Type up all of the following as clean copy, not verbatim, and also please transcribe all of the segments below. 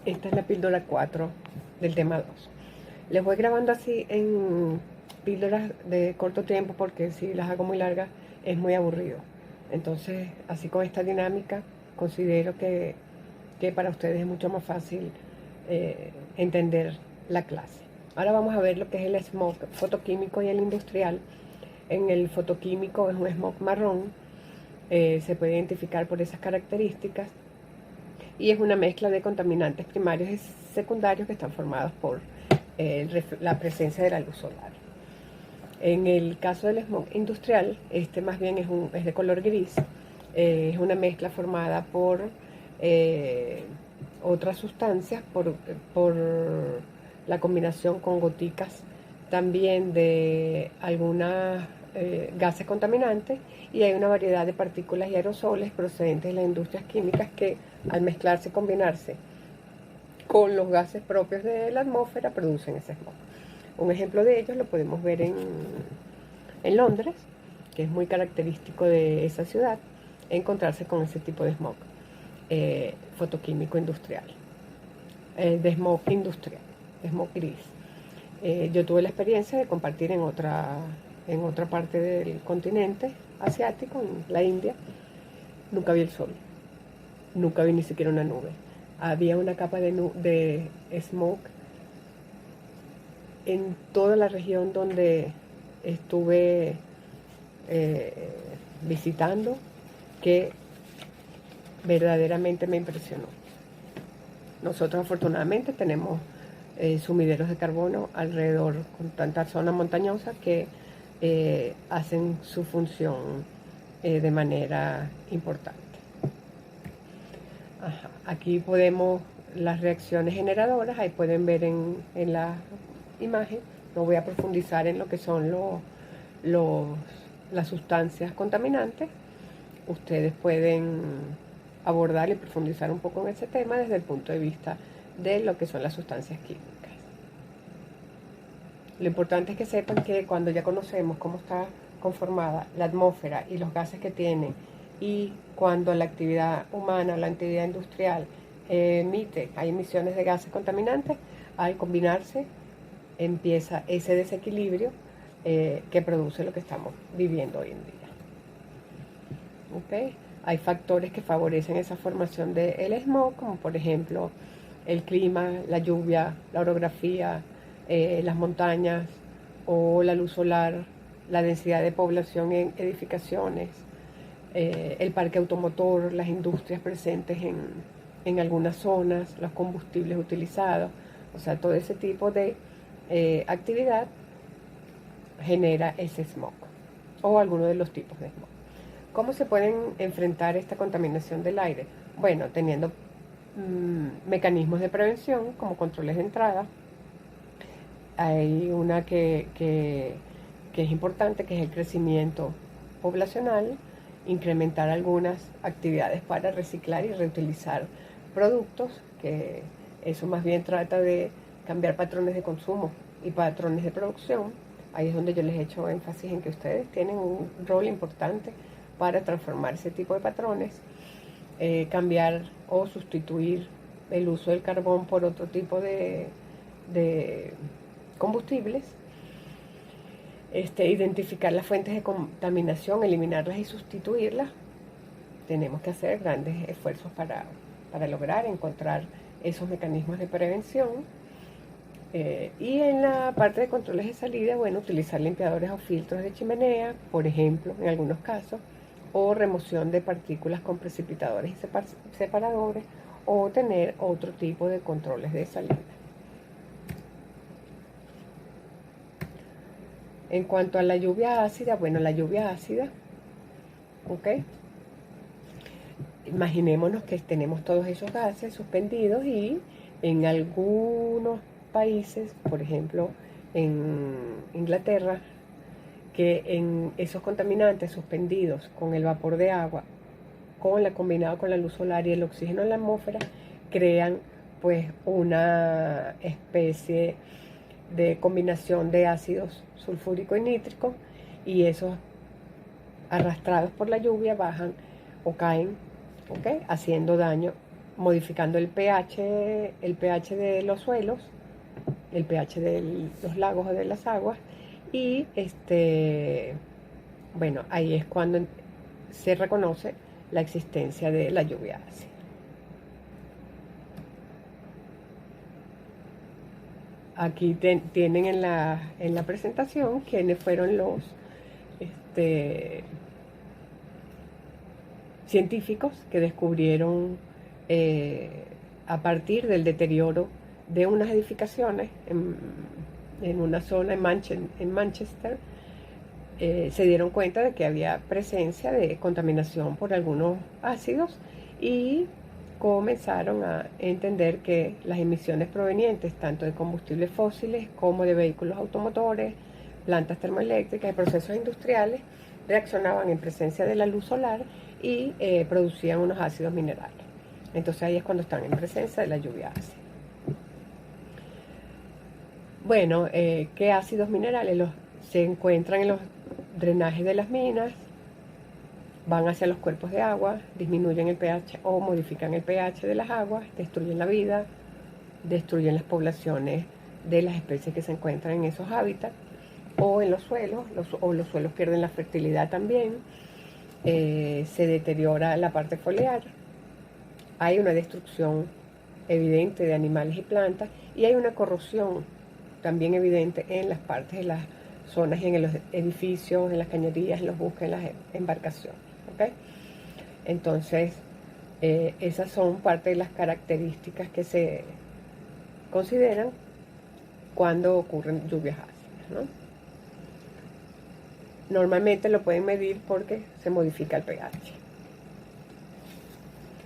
Esta es la píldora 4 del tema 2. Les voy grabando así en píldoras de corto tiempo porque si las hago muy largas es muy aburrido. Entonces, así con esta dinámica, considero que para ustedes es mucho más fácil entender la clase. Ahora vamos a ver lo que es el smog fotoquímico y el industrial. En el fotoquímico es un smog marrón, se puede identificar por esas características y es una mezcla de contaminantes primarios y secundarios que están formados por la presencia de la luz solar. En el caso del smog industrial, este más bien es de color gris, es una mezcla formada por otras sustancias, por la combinación con goticas también de algunas gases contaminantes, y hay una variedad de partículas y aerosoles procedentes de las industrias químicas que al mezclarse y combinarse con los gases propios de la atmósfera producen ese smog. Un ejemplo de ellos lo podemos ver en Londres, que es muy característico de esa ciudad, encontrarse con ese tipo de smog fotoquímico industrial, de smog industrial, de smog gris. Yo tuve la experiencia de compartir en otra parte del continente asiático, en la India. Nunca vi el sol, nunca vi ni siquiera una nube. Había una capa de smog en toda la región donde estuve visitando, que verdaderamente me impresionó. Nosotros afortunadamente tenemos sumideros de carbono alrededor, con tanta zona montañosa que hacen su función de manera importante. Ajá. Aquí podemos las reacciones generadoras, ahí pueden ver en la imagen. No voy a profundizar en lo que son las sustancias contaminantes. Ustedes pueden abordar y profundizar un poco en ese tema desde el punto de vista de lo que son las sustancias químicas. Lo importante es que sepan que cuando ya conocemos cómo está conformada la atmósfera y los gases que tiene, y cuando la actividad humana, la actividad industrial hay emisiones de gases contaminantes, al combinarse empieza ese desequilibrio que produce lo que estamos viviendo hoy en día. ¿Okay? Hay factores que favorecen esa formación del smog, como por ejemplo el clima, la lluvia, la orografía, las montañas o la luz solar, la densidad de población en edificaciones, el parque automotor, las industrias presentes en algunas zonas, los combustibles utilizados. O sea, todo ese tipo de actividad genera ese smog o alguno de los tipos de smog. ¿Cómo se pueden enfrentar esta contaminación del aire? Bueno, teniendo mecanismos de prevención como controles de entrada. Hay una que es importante, que es el crecimiento poblacional, incrementar algunas actividades para reciclar y reutilizar productos, que eso más bien trata de cambiar patrones de consumo y patrones de producción. Ahí es donde yo les he hecho énfasis en que ustedes tienen un rol importante para transformar ese tipo de patrones, cambiar o sustituir el uso del carbón por otro tipo de combustibles, identificar las fuentes de contaminación, eliminarlas y sustituirlas. Tenemos que hacer grandes esfuerzos para lograr encontrar esos mecanismos de prevención. Y en la parte de controles de salida, bueno, utilizar limpiadores o filtros de chimenea, por ejemplo, en algunos casos, o remoción de partículas con precipitadores y separadores, o tener otro tipo de controles de salida. En cuanto a la lluvia ácida, bueno, la lluvia ácida, ¿ok? Imaginémonos que tenemos todos esos gases suspendidos y en algunos países, por ejemplo en Inglaterra, que en esos contaminantes suspendidos con el vapor de agua, combinado con la luz solar y el oxígeno en la atmósfera, crean pues una especie de combinación de ácidos sulfúrico y nítrico, y esos arrastrados por la lluvia bajan o caen, ¿okay?, haciendo daño modificando el pH de los suelos, el pH de los lagos o de las aguas, y bueno, ahí es cuando se reconoce la existencia de la lluvia ácida. Aquí tienen en la presentación quiénes fueron los científicos que descubrieron a partir del deterioro de unas edificaciones en una zona en Manchester, se dieron cuenta de que había presencia de contaminación por algunos ácidos y comenzaron a entender que las emisiones provenientes tanto de combustibles fósiles como de vehículos automotores, plantas termoeléctricas y procesos industriales reaccionaban en presencia de la luz solar y producían unos ácidos minerales. Entonces ahí es cuando están en presencia de la lluvia ácida. Bueno, ¿qué ácidos minerales? Se encuentran en los drenajes de las minas, van hacia los cuerpos de agua, disminuyen el pH o modifican el pH de las aguas, destruyen la vida, destruyen las poblaciones de las especies que se encuentran en esos hábitats, o en los suelos, los suelos pierden la fertilidad también, se deteriora la parte foliar, hay una destrucción evidente de animales y plantas, y hay una corrosión también evidente en las partes de las zonas, en los edificios, en las cañerías, en los buques, en las embarcaciones. ¿Okay? Entonces, esas son parte de las características que se consideran cuando ocurren lluvias ácidas, ¿no? Normalmente lo pueden medir porque se modifica el pH.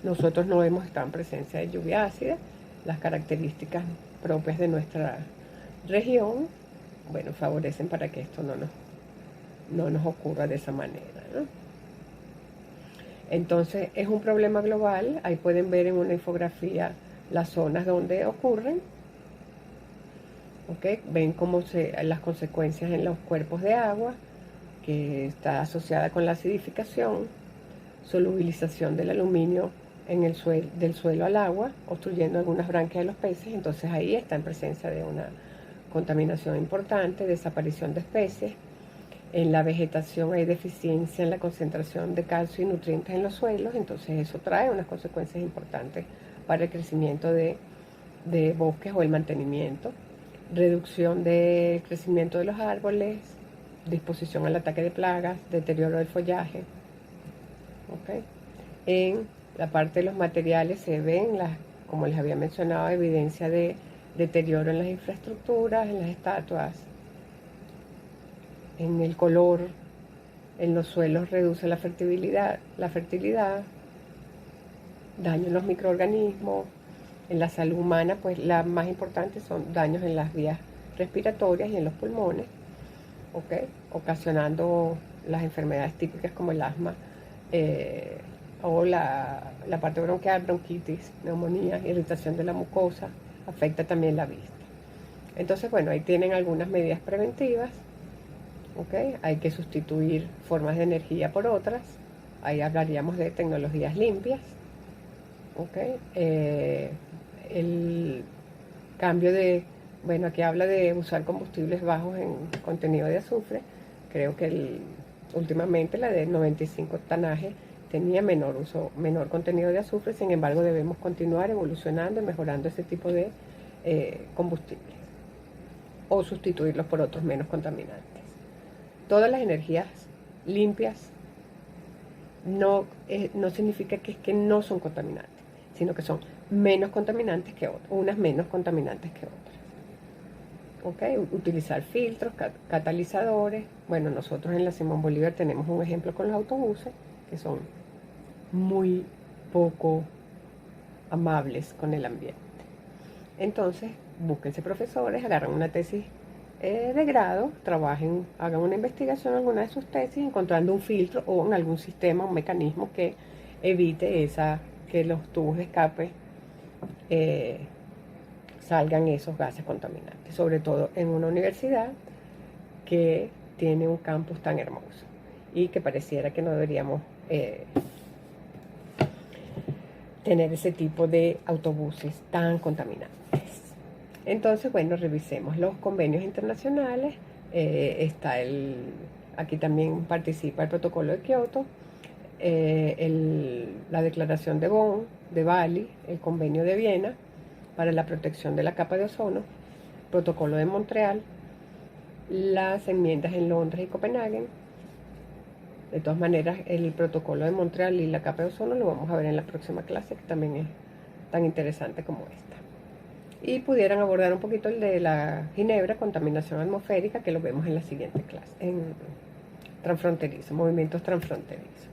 Nosotros no hemos estado en presencia de lluvia ácida. Las características propias de nuestra región, bueno, favorecen para que esto no nos ocurra de esa manera, ¿no? Entonces, es un problema global. Ahí pueden ver en una infografía las zonas donde ocurren. ¿Okay? Ven cómo las consecuencias en los cuerpos de agua, que está asociada con la acidificación, solubilización del aluminio en del suelo al agua, obstruyendo algunas branquias de los peces. Entonces ahí está en presencia de una contaminación importante, desaparición de especies. En la vegetación hay deficiencia en la concentración de calcio y nutrientes en los suelos, entonces eso trae unas consecuencias importantes para el crecimiento de bosques o el mantenimiento. Reducción del crecimiento de los árboles, disposición al ataque de plagas, deterioro del follaje. ¿Okay? En la parte de los materiales se ven, como les había mencionado, evidencia de deterioro en las infraestructuras, en las estatuas, en el color, en los suelos reduce la fertilidad, daño en los microorganismos. En la salud humana, pues las más importantes son daños en las vías respiratorias y en los pulmones, ¿okay? Ocasionando las enfermedades típicas como el asma o la parte bronquial, bronquitis, neumonía, irritación de la mucosa, afecta también la vista. Entonces, bueno, ahí tienen algunas medidas preventivas. ¿Okay? Hay que sustituir formas de energía por otras. Ahí hablaríamos de tecnologías limpias. ¿Okay? El cambio bueno, aquí habla de usar combustibles bajos en contenido de azufre. Creo que últimamente la de 95 octanaje tenía menor contenido de azufre. Sin embargo, debemos continuar evolucionando y mejorando ese tipo de combustibles o sustituirlos por otros menos contaminantes. Todas las energías limpias no significa que no son contaminantes, sino que son menos contaminantes que otras, unas menos contaminantes que otras. ¿Okay? Utilizar filtros, catalizadores. Bueno, nosotros en la Simón Bolívar tenemos un ejemplo con los autobuses, que son muy poco amables con el ambiente. Entonces, búsquense profesores, agarran una tesis de grado, trabajen, hagan una investigación en alguna de sus tesis, encontrando un filtro o en algún sistema, un mecanismo que evite que los tubos de escape salgan esos gases contaminantes, sobre todo en una universidad que tiene un campus tan hermoso y que pareciera que no deberíamos tener ese tipo de autobuses tan contaminantes. Entonces, bueno, revisemos los convenios internacionales. Aquí también participa el protocolo de Kioto, la declaración de Bonn, de Bali, el convenio de Viena para la protección de la capa de ozono, protocolo de Montreal, las enmiendas en Londres y Copenhague. De todas maneras, el protocolo de Montreal y la capa de ozono lo vamos a ver en la próxima clase, que también es tan interesante como esta. Y pudieran abordar un poquito el de la Ginebra, contaminación atmosférica, que lo vemos en la siguiente clase, en transfronterizo, movimientos transfronterizos.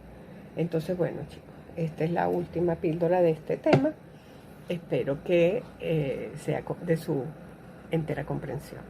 Entonces, bueno, chicos, esta es la última píldora de este tema. Espero que sea de su entera comprensión.